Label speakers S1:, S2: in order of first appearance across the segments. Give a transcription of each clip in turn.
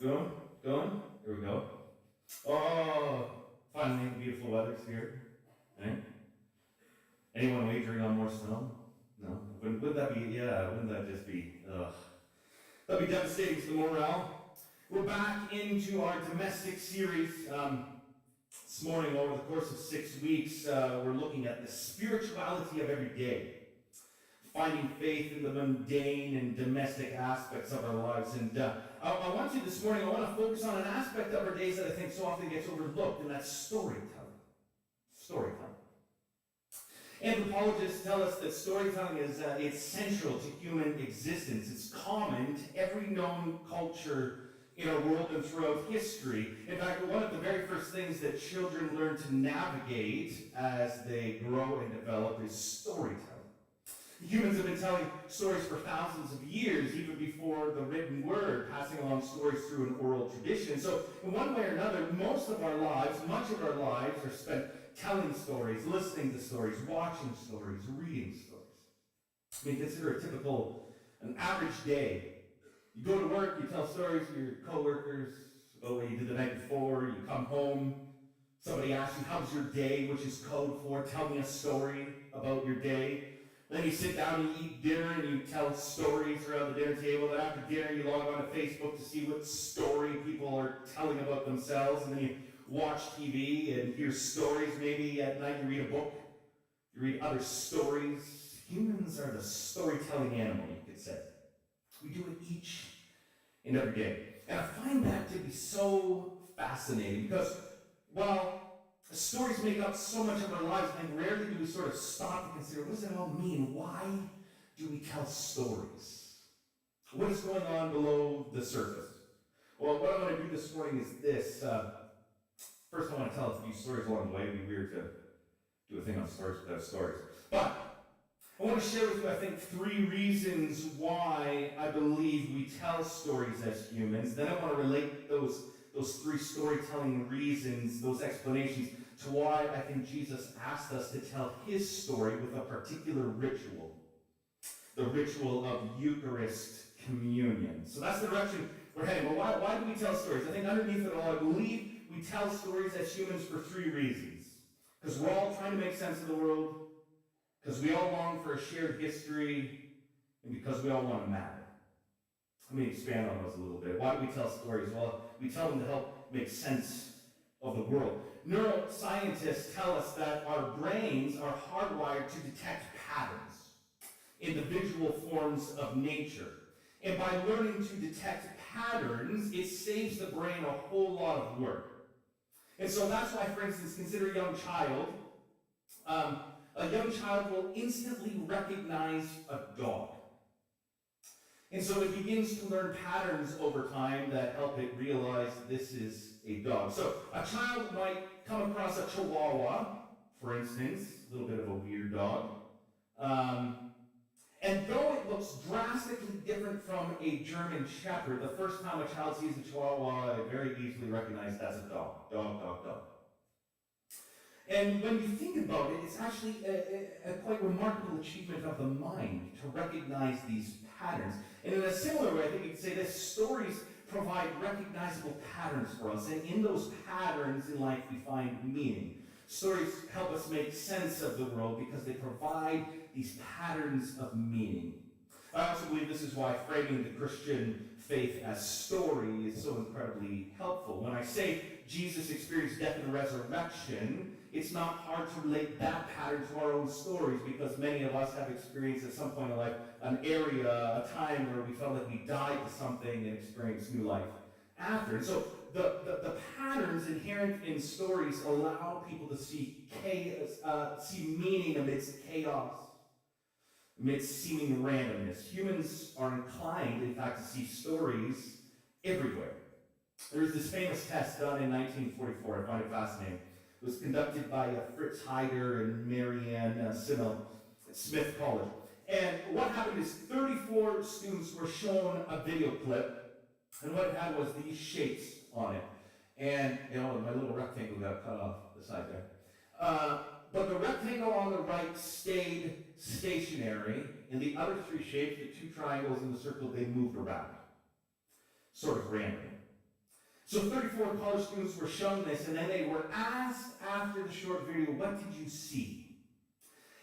S1: Going? Here we go. Oh, finally, beautiful weather's here. Right? Anyone wagering on more snow? No. Wouldn't that be, yeah, wouldn't that just be, that'd be devastating to the morale. We're back into our domestic series. This morning, over the course of 6 weeks, we're looking at the spirituality of every day. Finding faith in the mundane and domestic aspects of our lives. And I want to this morning, I want to focus on an aspect of our days that I think so often gets overlooked, and that's storytelling. Storytelling. Anthropologists tell us that storytelling is it's central to human existence. It's common to every known culture in our world and throughout history. In fact, one of the very first things that children learn to navigate as they grow and develop is storytelling. Humans have been telling stories for thousands of years, even before the written word, passing along stories through an oral tradition. So, in one way or another, most of our lives, much of our lives, are spent telling stories, listening to stories, watching stories, reading stories. I mean, consider an average day. You go to work, you tell stories to your coworkers about what you did the night before, you come home, somebody asks you, how's your day, which is code for, tell me a story about your day. Then you sit down and you eat dinner and you tell stories around the dinner table. Then after dinner you log on to Facebook to see what story people are telling about themselves. And then you watch TV and hear stories. Maybe at night you read a book. You read other stories. Humans are the storytelling animal, you could say. We do it each and every day. And I find that to be so fascinating because, while stories make up so much of our lives, and rarely do we sort of stop to consider, what does it all mean? Why do we tell stories? What is going on below the surface? Well, what I'm going to do this morning is this. First, I want to tell a few stories along the way. It'd be weird to do a thing on stories without stories. But I want to share with you, I think, 3 reasons why I believe we tell stories as humans. Then I want to relate those 3 storytelling reasons, those explanations, to why I think Jesus asked us to tell his story with a particular ritual. The ritual of Eucharist communion. So that's the direction we're heading. Well, why do we tell stories? I think underneath it all, I believe we tell stories as humans for 3 reasons. Because we're all trying to make sense of the world, because we all long for a shared history, and because we all want to matter. Let me expand on those a little bit. Why do we tell stories? Well, we tell them to help make sense of the world. Neuroscientists tell us that our brains are hardwired to detect patterns in the visual forms of nature. And by learning to detect patterns, it saves the brain a whole lot of work. And so that's why, for instance, consider a young child. A young child will instantly recognize a dog. And so it begins to learn patterns over time that help it realize this is a dog. So a child might come across a Chihuahua, for instance, a little bit of a weird dog. And though it looks drastically different from a German Shepherd, the first time a child sees a Chihuahua, it very easily recognizes that's a dog. Dog, dog, dog. And when you think about it, it's actually a quite remarkable achievement of the mind to recognize these patterns. And in a similar way, I think you could say this: stories provide recognizable patterns for us. And in those patterns in life, we find meaning. Stories help us make sense of the world because they provide these patterns of meaning. I also believe this is why framing the Christian faith as story is so incredibly helpful. When I say Jesus experienced death and resurrection, it's not hard to relate that pattern to our own stories, because many of us have experienced at some point in life an area, a time where we felt like we died to something and experienced new life after. And so the patterns inherent in stories allow people to see chaos, see meaning amidst chaos, amidst seeming randomness. Humans are inclined, in fact, to see stories everywhere. There's this famous test done in 1944. I find it fascinating. It was conducted by Fritz Heider and Marianne Simmel at Smith College. And what happened is 34 students were shown a video clip, and what it had was these shapes on it. And, my little rectangle got cut off the side there. But the rectangle on the right stayed stationary, and the other 3 shapes, the 2 triangles and the circle, they moved around, sort of randomly. So 34 college students were shown this, and then they were asked after the short video, what did you see?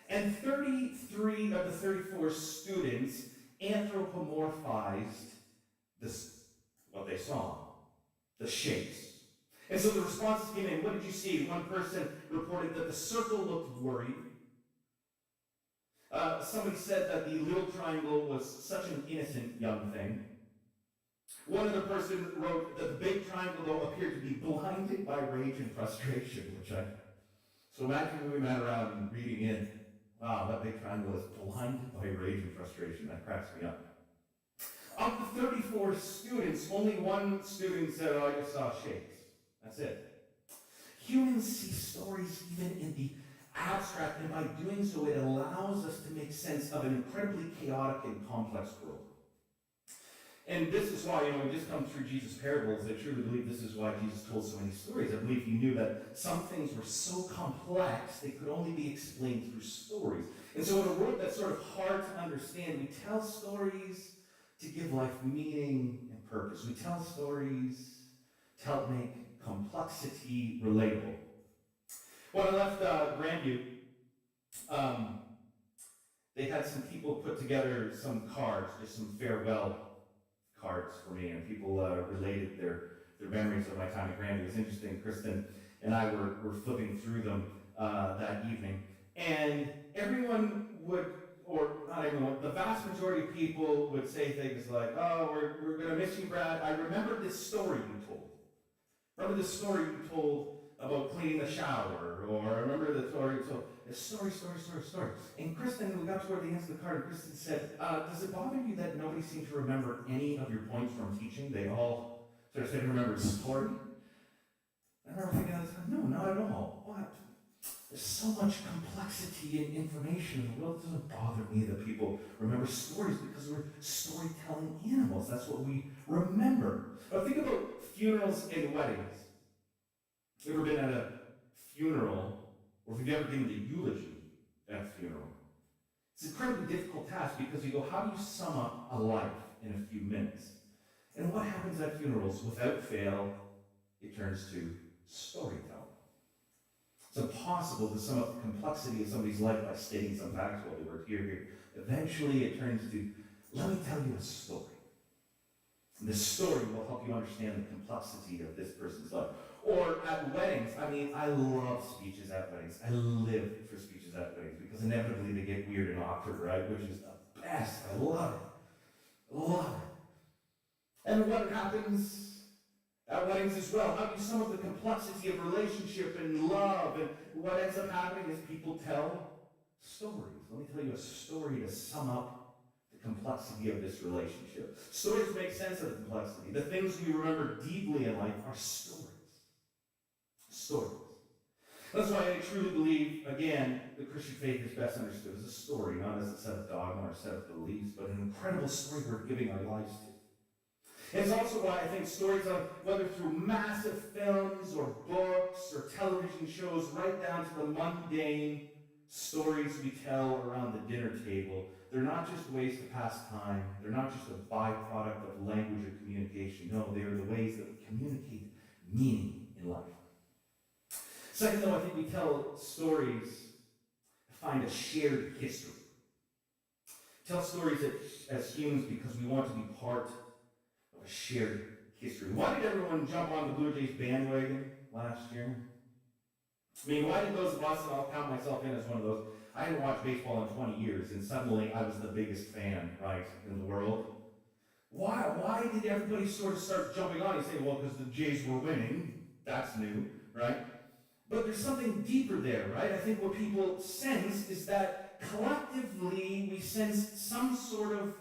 S1: And 33 of the 34 students anthropomorphized what they saw, the shapes. And so the responses came in. What did you see? One person reported that the circle looked worried. Somebody said that the little triangle was such an innocent young thing. One other person wrote that the big triangle, though, appeared to be blinded by rage and frustration, so imagine moving that around and reading in. Wow, that big triangle is blinded by rage and frustration. That cracks me up. Of the 34 students, only one student said, oh, I just saw shapes. That's it. Humans see stories even in the abstract, and by doing so, it allows us to make sense of an incredibly chaotic and complex world. And this is why, we just come through Jesus' parables. I truly believe this is why Jesus told so many stories. I believe he knew that some things were so complex, they could only be explained through stories. And so in a world that's sort of hard to understand, we tell stories to give life meaning and purpose. We tell stories to help make complexity relatable. When I left Grandview, they had some people put together some cards, just some farewell cards for me, and people related their memories of my time at Grandview. It was interesting. Kristen and I were flipping through them that evening, and everyone would, or not everyone, the vast majority of people would say things like, oh, we're going to miss you, Brad. I remember this story you told. Remember this story you told about cleaning the shower, or I remember the story you told. Story. And Kristen, we got toward the end of the card, and Kristen said, does it bother you that nobody seemed to remember any of your points from teaching? They all sort of said, remember the story? I remember thinking at the time, no, not at all. What? There's so much complexity and information in the world. It doesn't bother me that people remember stories because we're storytelling animals. That's what we remember. Now think about funerals and weddings. You ever been at a funeral, or have you ever given a eulogy at a funeral? It's an incredibly difficult task because you go, how do you sum up a life in a few minutes? And what happens at funerals? Without fail, it turns to storytelling. It's impossible to sum up the complexity of somebody's life by stating some facts while they were here. Eventually, it turns to, let me tell you a story. And the story will help you understand the complexity of this person's life. Or at weddings, I love speeches at weddings. I live for speeches at weddings because inevitably they get weird and awkward, right? Which is the best. I love it. And what happens at weddings as well? How do you sum up the complexity of relationship and love? And what ends up happening is people tell stories. Let me tell you a story to sum up the complexity of this relationship. Stories make sense of the complexity. The things we remember deeply in life are stories. That's why I truly believe, again, the Christian faith is best understood as a story, not as a set of dogma or a set of beliefs, but an incredible story we're giving our lives to. And it's also why I think stories, whether through massive films or books or television shows, right down to the mundane stories we tell around the dinner table, they're not just ways to pass time. They're not just a byproduct of language or communication. No, they are the ways that we communicate meaning in life. Second, though, I think we tell stories to find a shared history. Tell stories as humans because we want to be part of a shared history. Why did everyone jump on the Blue Jays bandwagon last year? Why did those of us, and I'll count myself in as one of those, I hadn't watched baseball in 20 years, and suddenly I was the biggest fan, right, in the world. Why did everybody sort of start jumping on? You say, well, because the Jays were winning. That's new, right? But there's something deeper there, right? I think what people sense is that collectively we sense some sort of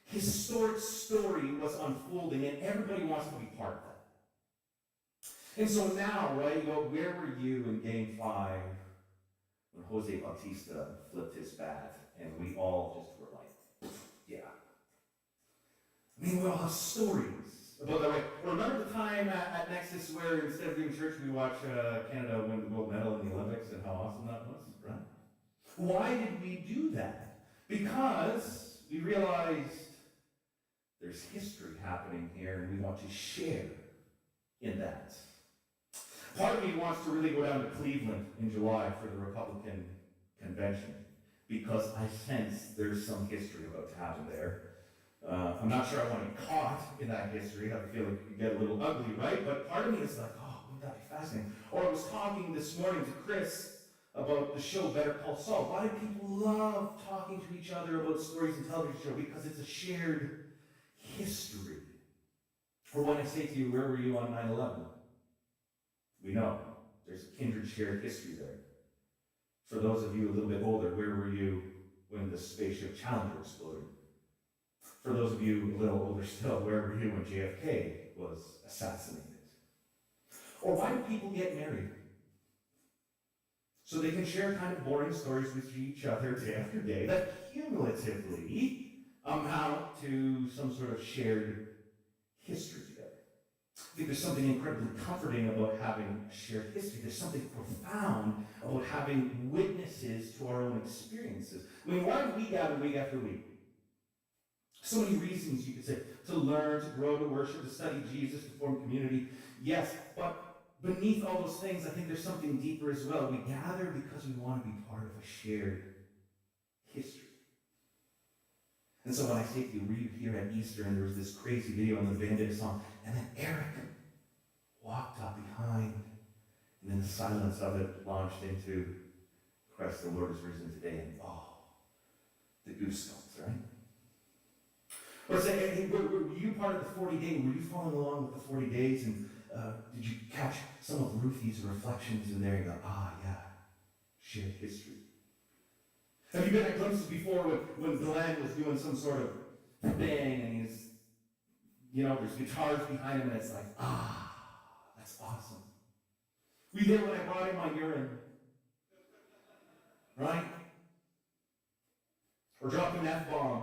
S1: historic story was unfolding, and everybody wants to be part of that. And so now, right, you go, where were you in Game 5 when Jose Bautista flipped his bat, and we all just were like, yeah. We all have stories about that way. Remember the time at NEXUS where instead of doing church, we watched Canada win the gold medal in the Olympics and how awesome that was, right? Why did we do that? Because we realized there's history happening here and we want to share in that. Part of me wants to really go down to Cleveland in July for the Republican convention because I sense there's some history about to happen there. I'm not sure I want to be caught in that history. I feel like it could get a little ugly, right? But part of me is like, oh, wouldn't that be fascinating? Or I was talking this morning to Chris about the show Better Call Saul. Why do people love talking to each other about stories and television show? Because it's a shared history. Or when I say to you, where were you on 9/11? We know there's a kindred shared history there. For those of you a little bit older, where were you when the spaceship Challenger exploded? For those of you a little older still, where were you when JFK was assassinated? Or why do people get married? So they can share kind of boring stories with each other day after day that cumulatively amount to some sort of shared history together. I think there's something incredibly comforting about having a shared history. There's something profound about having witnesses to our own experiences. I mean, why do we gather week after week? So many reasons you could say. To learn, to grow, to worship, to study Jesus, to form community. Yes, but beneath all those things, I think there's something deeper as well. We gather because we want to be part of a shared history. And so when I say to you, were you here at Easter and there was this crazy video on the band did a song, and then Eric walked up behind, and in the silence of it launched into Christ the Lord is risen today, and the goosebumps, right? Or say, hey, were you part of the 40 days? Were you following along with the 40 days? And did you catch some of Ruthie's reflections in there? You go, yeah, shared history. Have you been at glimpses before when Glenn was doing some sort of thing and he's, there's guitars behind him and it's like, that's awesome. Were you there when I brought in my urine? Right? Or dropped an F-bomb?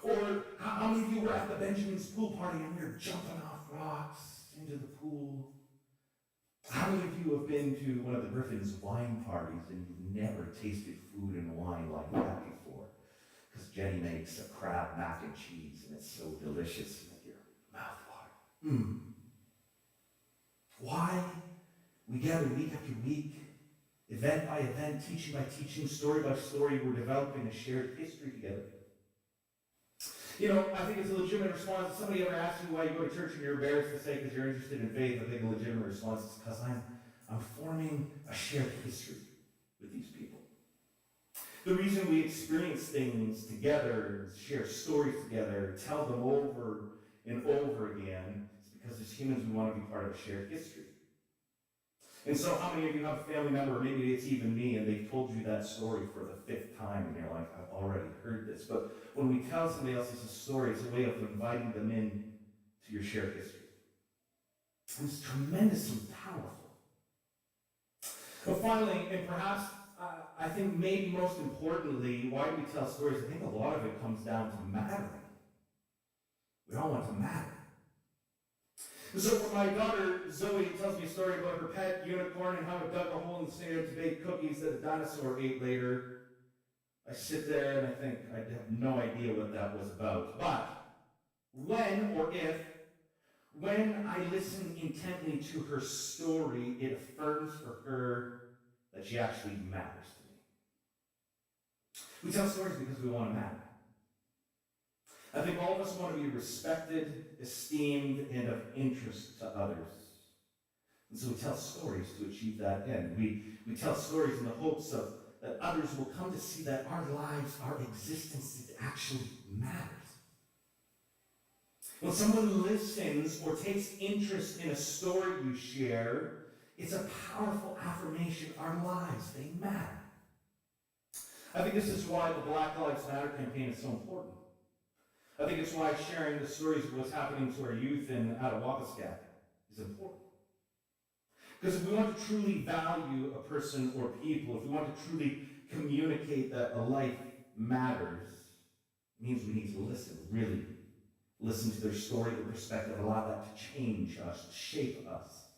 S1: Or how many of you were at the Benjamin's pool party and we were jumping off rocks into the pool? How many of you have been to one of the Griffin's wine parties and you've never tasted food and wine like that before? Because Jenny makes a crab mac and cheese and it's so delicious. You make your mouth water. Why? We gather week after week, event by event, teaching by teaching, story by story. We're developing a shared history together. I think it's a legitimate response. If somebody ever asks you why you go to church and you're embarrassed to say because you're interested in faith, I think a legitimate response is because I'm forming a shared history with these people. The reason we experience things together, share stories together, tell them over and over again, is because as humans we want to be part of a shared history. And so how many of you have a family member, or maybe it's even me, and they've told you that story for the 5th time, and you're like, I've already heard this. But when we tell somebody else a story, it's a way of inviting them in to your shared history. And it's tremendously powerful. But finally, and perhaps I think maybe most importantly, why do we tell stories? I think a lot of it comes down to mattering. We all want to matter. So when my daughter Zoe tells me a story about her pet unicorn and how it dug a hole in the sand to bake cookies that a dinosaur ate later, I sit there and I think I have no idea what that was about. But when I listen intently to her story, it affirms for her that she actually matters to me. We tell stories because we want to matter. I think all of us want to be respected, esteemed, and of interest to others. And so we tell stories to achieve that end. We tell stories in the hopes that others will come to see that our lives, our existence, it actually matters. When someone listens or takes interest in a story you share, it's a powerful affirmation. Our lives, they matter. I think this is why the Black Lives Matter campaign is so important. I think it's why sharing the stories of what's happening to our youth in Attawapiskat is important. Because if we want to truly value a person or people, if we want to truly communicate that a life matters, it means we need to listen, really. Listen to their story, their perspective, allow that to change us, to shape us.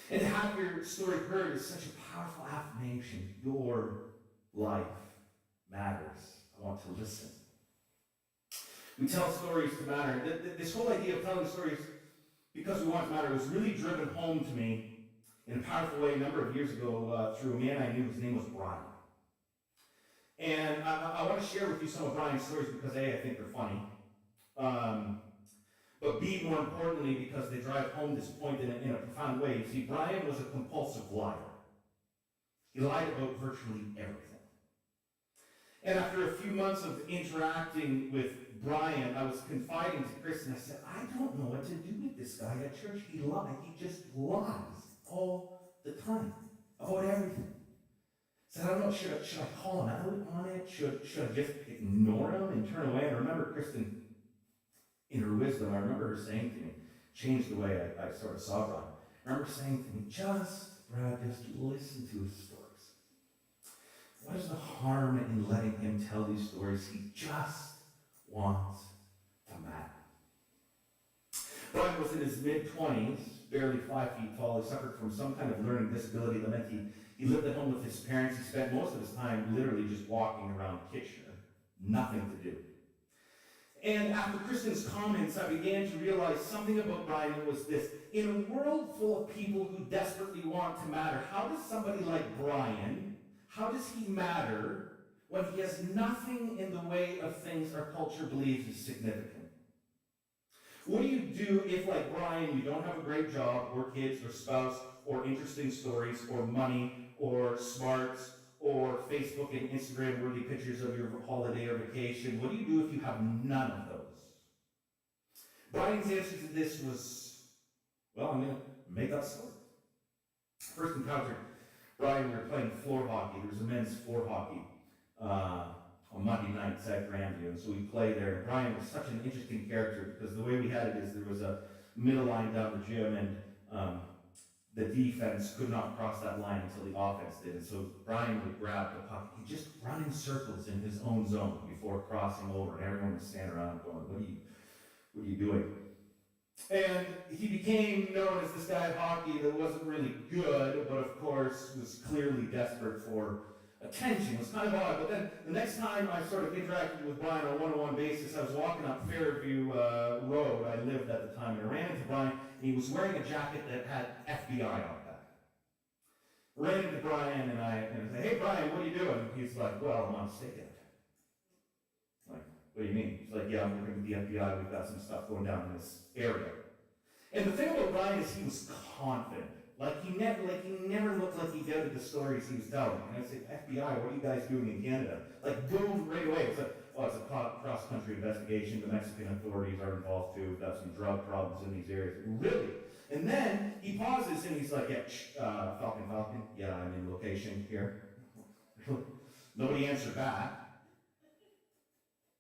S1: And to have your story heard is such a powerful affirmation. Your life matters. I want to listen. We tell stories to matter. This whole idea of telling stories because we want to matter, was really driven home to me in a powerful way a number of years ago through a man I knew. His name was Brian. And I want to share with you some of Brian's stories because A, I think they're funny. But B, more importantly, because they drive home this point in a profound way. You see, Brian was a compulsive liar. He lied about virtually everything. And after a few months of interacting with Brian, I was confiding to Chris, and I said, I don't know what to do with this guy at church. He lies. He just lies all the time about everything. I said, I don't know, should I call him out on it? Should I just ignore him and turn away? And I remember Kristen, in her wisdom, I remember her saying to me, changed the way I sort of saw Brian. I remember saying to me, Brad, just listen to his stories. What is the harm in letting him tell these stories? He just wants to matter. Brian was in his mid-20s, barely 5 feet tall. He suffered from some kind of learning disability that meant he lived at home with his parents. He spent most of his time literally just walking around Kitchener. Nothing to do. And after Kristen's comments, I began to realize something about Brian was this. In a world full of people who desperately want to matter, how does somebody like Brian, how does he matter when he has nothing in the way of things our culture believes is significant? What do you do if, like Brian, you don't have a great job, or kids, or spouse, or interesting stories, or money, or smarts, or Facebook and Instagram-worthy pictures of your holiday or vacation? What do you do if you have none of those? Brian's answer to this was, well, I'm going to make up stories. First encounter, Brian, we were playing floor hockey. There was a men's floor hockey on Monday nights at Grandview, and so we played there. And Brian was such an interesting character because the way we had it is there was a middle line down the gym, and the defense could not cross that line until the offense did. And so Brian would grab the puck. He'd just run in circles in his own zone before crossing over, and everyone would stand around going, what are you doing? And he became known as this guy at hockey that wasn't really good, but of course was clearly desperate for attention. It was kind of odd. But then the next time I sort of interacted with Brian on a one-on-one basis, I was walking up Fairview Road. I lived at the time, and I ran into Brian, and he was wearing a jacket that had FBI on it. Ran into Brian, and I said, hey, Brian, what are you doing? He's like, well, I'm on a stakeout. Like, what do you mean? He's like, yeah, I'm working with the FBI. We've got some stuff going down in this area. And the thing about Brian is he was confident. He never looked like he doubted the stories he was telling. And I said, FBI, what are you guys doing in Canada? Boom, right away. It's like, oh, it's a cross-country investigation. The Mexican authorities are involved too. We've got some drug problems in these areas. Really? And then he pauses and he's like, yeah, Falcon, yeah, I'm in location here. Nobody answered back.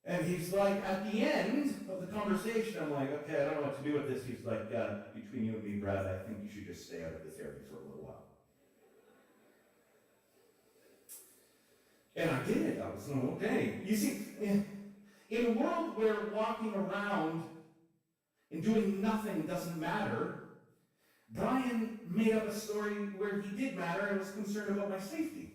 S1: And he's like, at the end of the conversation, I'm like, okay, I don't know what to do with this. He's like, between you and me, Brad, I think you should just stay out of this area for a little while. And I did. I was like, okay. You see, in a world where walking around and doing nothing doesn't matter, Brian made up a story where he did matter and was concerned about my safety.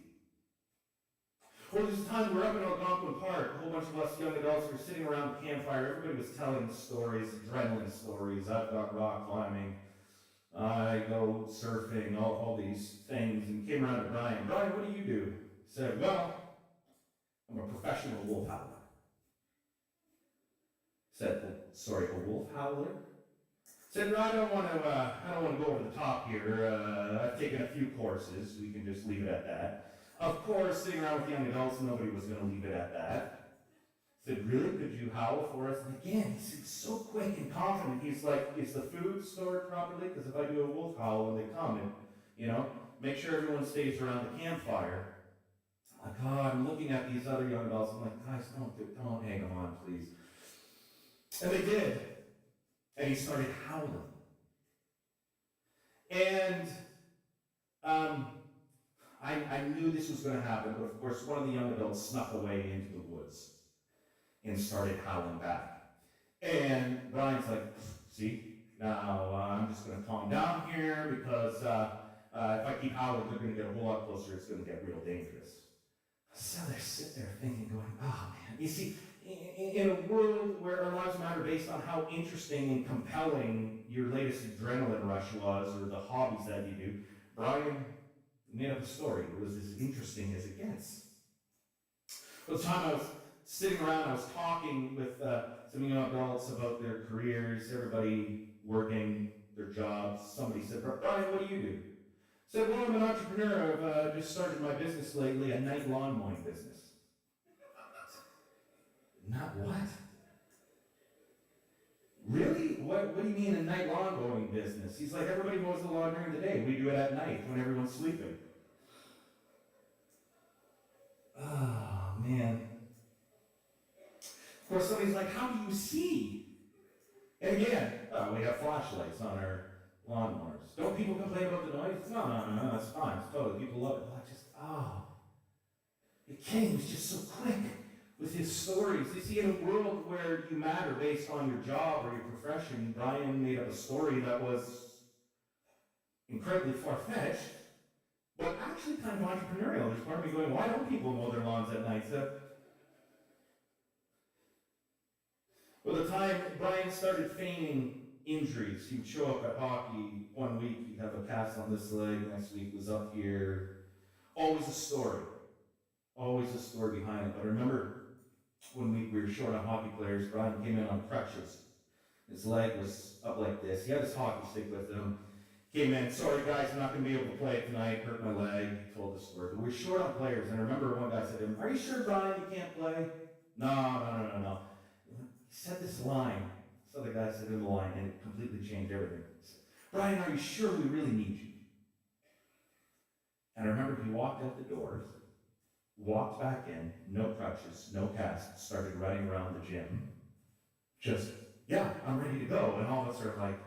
S1: Or there's a time we're up in Algonquin Park, a whole bunch of us young adults were sitting around the campfire. Everybody was telling stories, adrenaline stories. I've got rock climbing, I go surfing, all these things. And came around to Brian. Brian, what do you do? He said, well, I'm a professional wolf howler. Said, well, sorry, a wolf howler? Said, I don't want to go over the top here. I've taken a few courses. We can just leave it at that. Of course, sitting around with young adults, nobody was going to leave it at that. Said, really? Could you howl for us? And again, he's so quick and confident. He's like, is the food stored properly? Because if I do a wolf howl when they come, and, make sure everyone stays around the campfire. I'm like, oh, I'm looking at these other young adults. I'm like, guys, don't hang them on, please. And they did. And he started howling. And I knew this was going to happen, but of course one of the young adults snuck away into the woods and started howling back. And Brian's like, see, now I'm just going to calm down here because if I keep howling, they're going to get a whole lot closer. It's going to get real dangerous. So they sit there thinking, going, oh man. You see, In a world where our lives matter based on how interesting and compelling your latest adrenaline rush was or the hobbies that you do, Brian made up a story. It was as interesting as it gets. Well, the time I was sitting around, I was talking with some young adults about their careers, everybody working their jobs. Somebody said, Brian, what do you do? I said, well, I'm an entrepreneur. I've just started my business lately, a night lawn mowing business. Not what? Really? What do you mean a night lawn mowing business? He's like, everybody mows the lawn during the day. We do it at night when everyone's sleeping. Oh, man. Of course, somebody's like, how do you see? And again, we have flashlights on our lawnmowers. Don't people complain about the noise? No, it's fine. It's totally, people love it. It came, was just so quick with his stories. You see, in a world where you matter based on your job or your profession, Brian made up a story that was incredibly far-fetched, but actually kind of entrepreneurial. There's part of me going, why don't people mow their lawns at night? Well, the time Brian started feigning injuries, he would show up at hockey one week, he'd have a cast on this leg, next week was up here. Always a story behind it. But I remember one week we were short on hockey players, Brian came in on crutches. His leg was up like this. He had his hockey stick with him. Came in, sorry guys, I'm not going to be able to play tonight, hurt my leg. He told the story. But we were short on players, and I remember one guy said to him, are you sure, Brian, you can't play? No. He said this line. This other guy said in the line, and it completely changed everything. He said, Brian, are you sure we really need you? And I remember he walked out the doors, walked back in, no crutches, no cast, started running around the gym. Just, yeah, I'm ready to go. And all of us are like,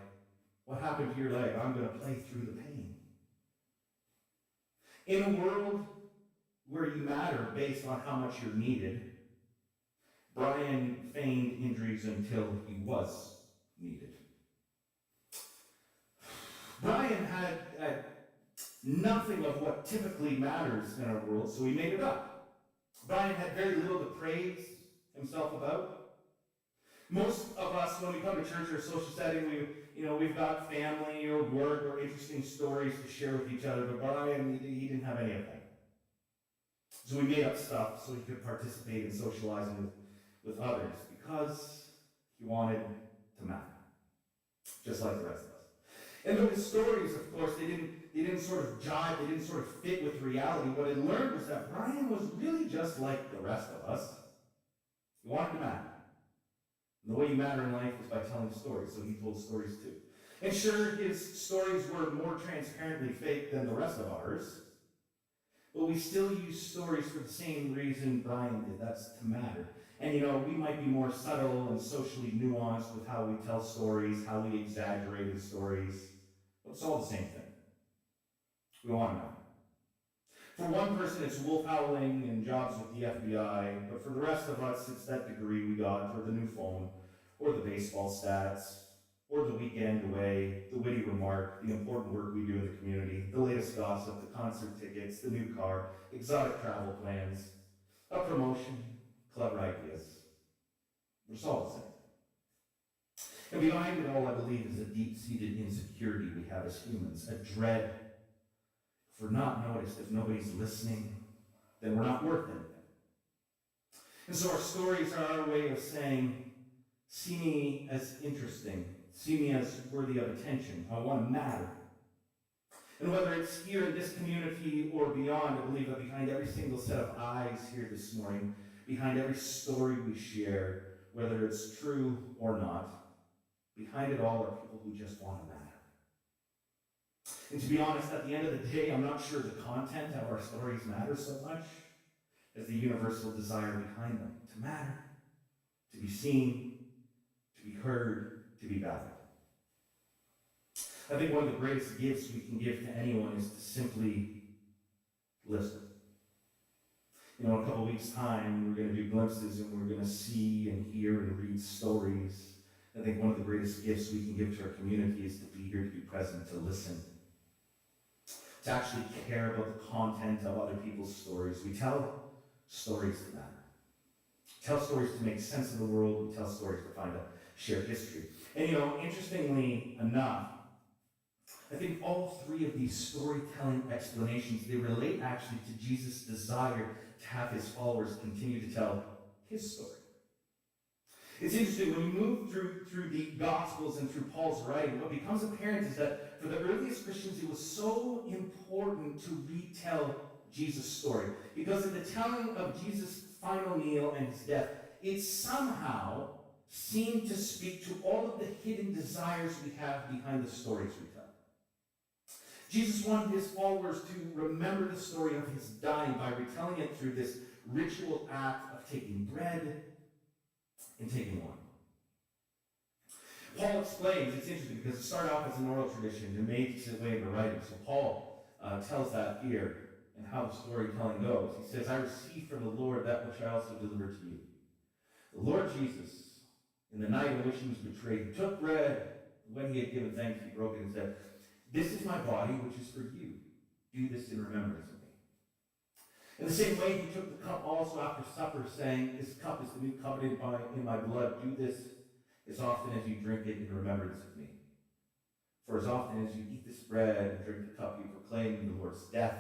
S1: what happened to your leg? I'm going to play through the pain. In a world where you matter based on how much you're needed, Brian feigned injuries until he was needed. Brian had nothing of what typically matters in our world, so he made it up. Brian had very little to praise himself about. Most of us, when we come to church or social setting, we've got family or work or interesting stories to share with each other, but Brian, he didn't have any of that. So we made up stuff so he could participate in socializing with others because he wanted to matter, just like the rest of us. And though his stories, of course, they didn't sort of jive, they didn't sort of fit with reality, what I learned was that Brian was really just like the rest of us. He wanted to matter. And the way you matter in life is by telling stories, so he told stories too. And sure, his stories were more transparently fake than the rest of ours, but we still use stories for the same reason Brian did, that's to matter. And we might be more subtle and socially nuanced with how we tell stories, how we exaggerate stories, but it's all the same thing. We want to know. For one person, it's wolf howling and jobs with the FBI, but for the rest of us, it's that degree we got, or the new phone, or the baseball stats, or the weekend away, the witty remark, the important work we do in the community, the latest gossip, the concert tickets, the new car, exotic travel plans, a promotion, clever ideas. We're all the same. And behind it all, I believe, is a deep-seated insecurity we have as humans, a dread. If we're not noticed, if nobody's listening, then we're not worth anything. And so our stories are our way of saying, see me as interesting, see me as worthy of attention, I want to matter. And whether it's here in this community or beyond, I believe that behind every single set of eyes here this morning, behind every story we share, whether it's true or not, behind it all are people who just want to matter. And to be honest, at the end of the day, I'm not sure the content of our stories matters so much as the universal desire behind them, to matter, to be seen, to be heard, to be valued. I think one of the greatest gifts we can give to anyone is to simply listen. In a couple weeks' time, we're going to do glimpses and we're going to see and hear and read stories. I think one of the greatest gifts we can give to our community is to be here, to be present, to listen, to actually care about the content of other people's stories. We tell stories that matter. tell stories to make sense of the world. We tell stories to find a shared history. And interestingly enough, I think all three of these storytelling explanations, they relate actually to Jesus' desire to have his followers continue to tell his story. It's interesting, when you move through the Gospels and through Paul's writing, what becomes apparent is that for the earliest Christians, it was so important to retell Jesus' story. Because in the telling of Jesus' final meal and his death, it somehow seemed to speak to all of the hidden desires we have behind the stories we tell. Jesus wanted his followers to remember the story of his dying by retelling it through this ritual act of taking bread and taking wine. Paul explains, it's interesting because it started off as an oral tradition and made its way into writing. So Paul tells that here and how the storytelling goes. He says, I received from the Lord that which I also delivered to you. The Lord Jesus, in the night in which he was betrayed, he took bread. When he had given thanks, he broke it and said, this is my body, which is for you. Do this in remembrance of me. In the same way, he took the cup also after supper, saying, this cup is the new covenant in my blood. Do this as often as you drink it in remembrance of me. For as often as you eat this bread and drink the cup, you proclaim the Lord's death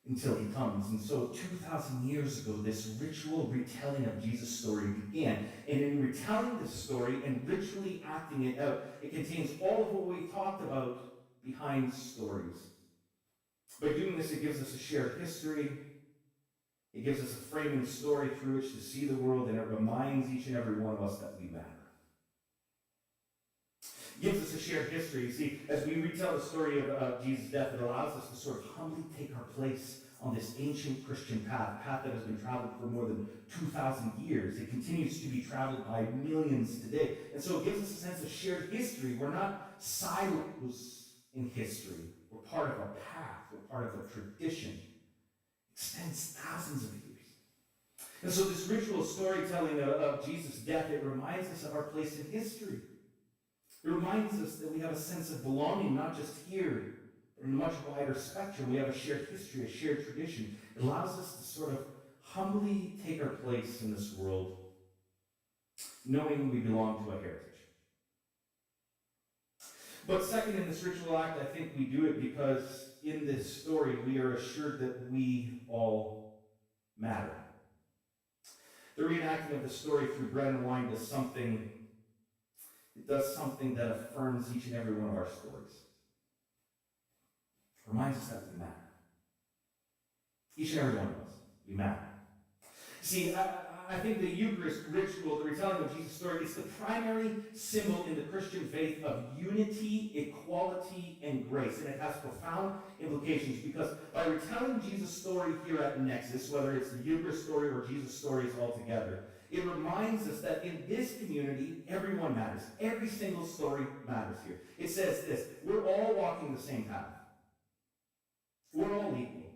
S1: until he comes. And so 2,000 years ago, this ritual retelling of Jesus' story began. And in retelling this story and ritually acting it out, it contains all of what we talked about behind stories. By doing this, it gives us a shared history. It gives us a framing story through which to see the world, and it reminds each and every one of us that we matter. It gives us a shared history. You see, as we retell the story of Jesus' death, it allows us to sort of humbly take our place on this ancient Christian path, a path that has been traveled for more than 2,000 years. It continues to be traveled by millions today. And so it gives us a sense of shared history. We're not silos in history. We're part of a path. We're part of a tradition. It extends thousands of years. And so this ritual storytelling of Jesus' death, it reminds us of our place in history. It reminds us that we have a sense of belonging, not just here, but in a much wider spectrum. We have a shared history, a shared tradition. It allows us to sort of humbly take our place in this world, knowing we belong to a heritage. But second, in this ritual act, I think we do it because in this story, we are assured that we all matter. The reenacting of the story through bread and wine does something that affirms each and every one of our stories. It reminds us that we matter. Each and every one of us, we matter. See, I think the Eucharist ritual, the retelling of Jesus' story, is the primary symbol in the Christian faith of unity, equality, and grace. And it has profound implications because by retelling Jesus' story here at Nexus, whether it's the Eucharist story or Jesus' stories altogether, it reminds us that in this community, everyone matters. Every single story matters here. It says this: we're all walking the same path. We're all equal.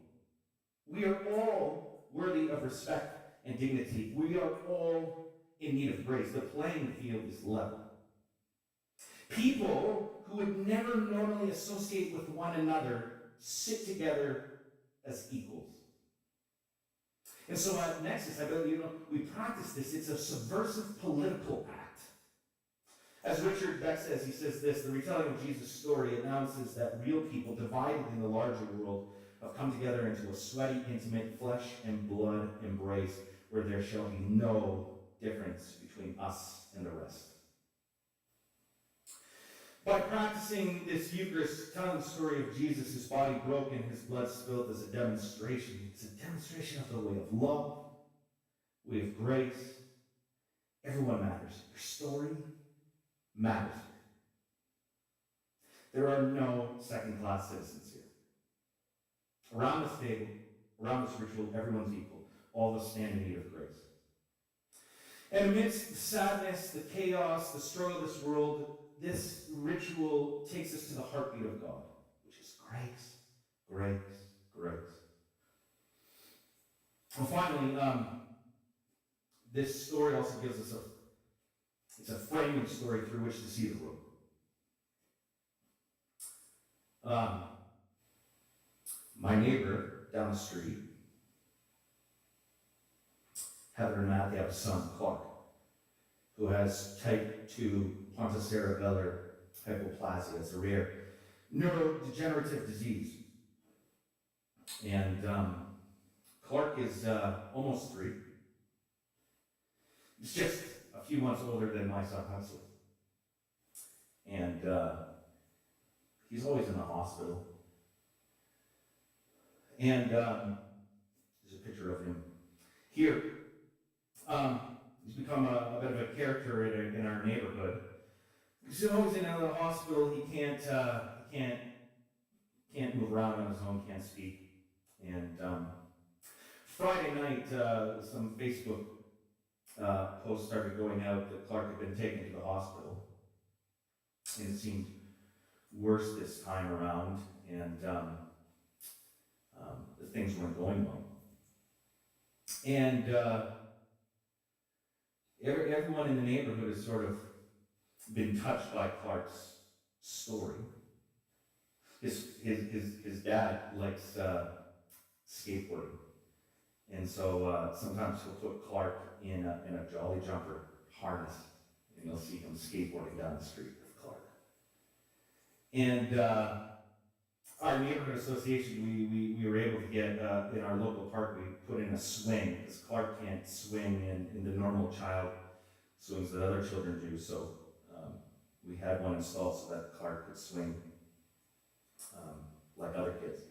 S1: We are all worthy of respect and dignity. We are all in need of grace. The playing field is level. People who would never normally associate with one another sit together as equals. And so at Nexus, I bet we practice this. It's a subversive political act. As Richard Beck says, he says this: the retelling of Jesus' story announces that real people divided in the larger world have come together into a sweaty, intimate, flesh and blood embrace where there shall be no difference between us and the rest. By practicing this Eucharist, telling the story of Jesus, his body broken, his blood spilled as a demonstration. It's a demonstration of the way of love, way of grace. Everyone matters. Your story matters. There are no second-class citizens here. Around this table, around this ritual, everyone's equal. All of us stand in need of grace. And amidst the sadness, the chaos, the struggle of this world, this ritual takes us to the heartbeat of God, which is grace, grace, grace. And finally, this story also gives us it's a framing story through which to see the world. My neighbor down the street Heather and Matt, they have a son, Clark, who has type 2 pontocerebellar hypoplasia. It's a rare neurodegenerative disease. And Clark is almost 3. He's just a few months older than my son, Huxley. And he's always in the hospital. And there's a picture of him here. He's become a bit of a character in our neighborhood. He's always in and out of the hospital. He can't move around on his own, can't speak. And Friday night, some Facebook posts started going out that Clark had been taken to the hospital. And it seemed worse this time around, and the things weren't going well. And everyone in the neighborhood has sort of been touched by Clark's story. His dad likes skateboarding, and so sometimes he'll put Clark in a Jolly Jumper harness, and you'll see him skateboarding down the street with Clark. And our neighborhood association, we were able to get in our local park, we put in a swing, because Clark can't swing in the normal child swings that other children do, so we had one installed so that Clark could swing like other kids.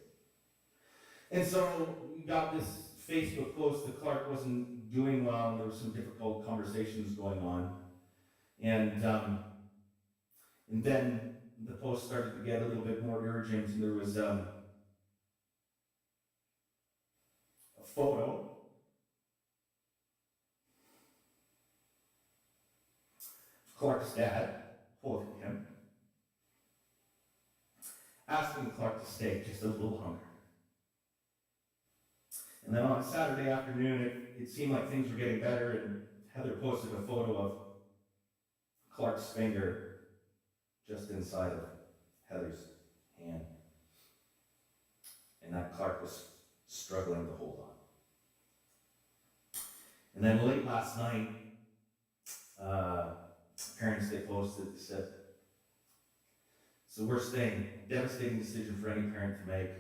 S1: And so we got this Facebook post that Clark wasn't doing well, and there were some difficult conversations going on. And then the post started to get a little bit more urgent, and there was a photo of Clark's dad holding him, asking Clark to stay just a little longer. And then on a Saturday afternoon, it seemed like things were getting better, and Heather posted a photo of Clark's finger just inside of Heather's hand, and that Clark was struggling to hold on. And then late last night, parents, they posted, they said, "It's the worst thing, devastating decision for any parent to make.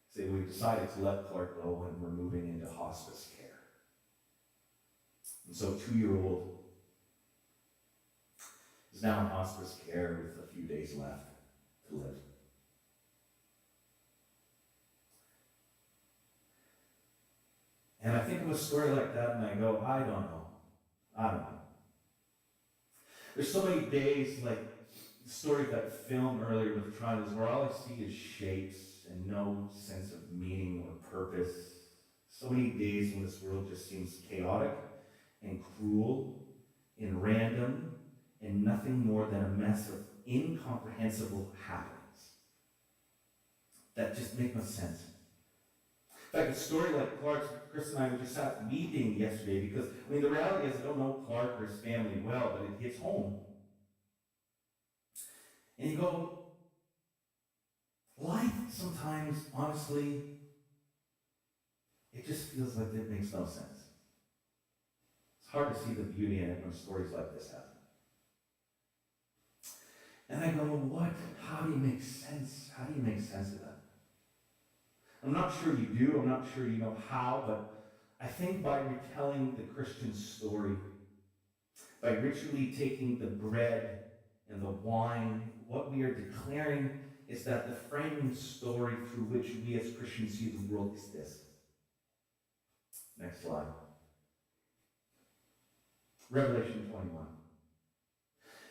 S1: Say we've decided to let Clark go, and we're moving into hospice care." And so 2-year-old is now in hospice care with a few days left to live. And I think of a story like that and I go, I don't know. There's so many days, like the story of that film earlier with the triangles, where all I see is shapes and no sense of meaning or purpose. So many days when this world just seems chaotic and cruel and random and nothing more than a mess of incomprehensible happenings that just make no sense. In fact, a story like Clark's, Chris and I, we just sat weeping yesterday because, I mean, the reality is I don't know Clark or his family well, but it hits home. And you go, life sometimes, honestly, it just feels like it makes no sense. It's hard to see the beauty in it when stories like this happen. And I go, what? How do you make sense? How do you make sense of that? I'm not sure you do. I'm not sure you know how, but I think by retelling the Christian story, by ritually taking the bread and the wine, what we are declaring is that the framing story through which we as Christians see the world is this. Next slide. Revelation 21.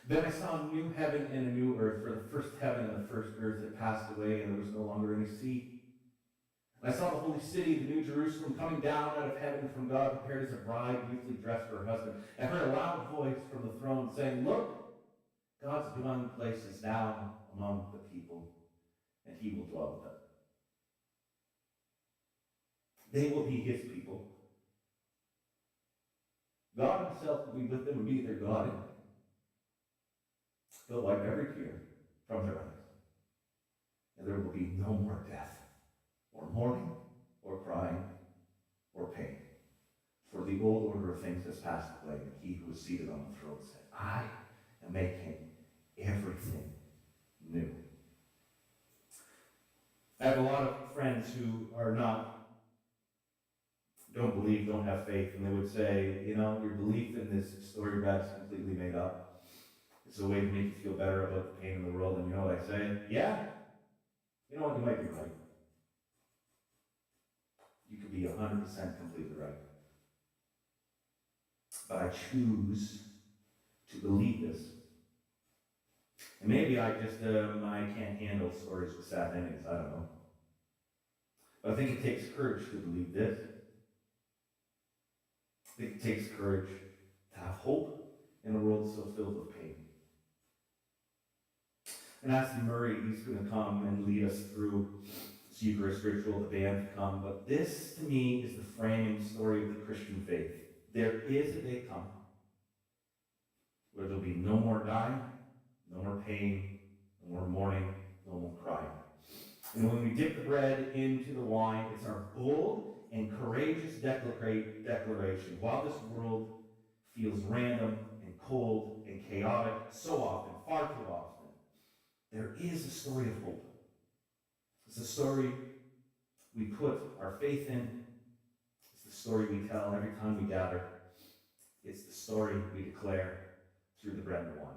S1: Then I saw a new heaven and a new earth, for the first heaven and the first earth had passed away, and there was no longer any sea. And I saw the holy city, the new Jerusalem, coming down out of heaven from God, prepared as a bride, beautifully dressed for her husband. I heard a loud voice from the throne saying, "Look, God's dwelling place is now among the people, and he will dwell with them. They will be his people. God himself will be with them and be their God. He'll wipe every tear from their eyes. And there will be no more death, or mourning, or crying, or pain. For the old order of things has passed away, and he who was seated on the throne said, I am making everything new. I have a lot of friends who don't believe, don't have faith, and they would say, your belief in this story God is completely made up. It's a way to make you feel better about the pain in the world. And you know what I say? Yeah, you know what, you might be right. You could be 100% completely right. But I choose to believe this. And maybe I can't handle stories with sad endings, I don't know. But I think it takes courage to believe this. I think it takes courage to have hope in a world so filled with pain. And Aston Murray, he's going to come and lead us through this Eucharist ritual, the band to come. But this, to me, is the framing story of the Christian faith. There is a day coming where there'll be no more dying, no more pain, no more mourning, no more crying. And when we dip the bread into the wine, it's our bold and courageous declaration. While this world feels random and cold and chaotic so often, far too often, there is a story of hope. It's a story we put our faith in. It's the story we tell every time we gather. It's the story we declare through the bread and the wine.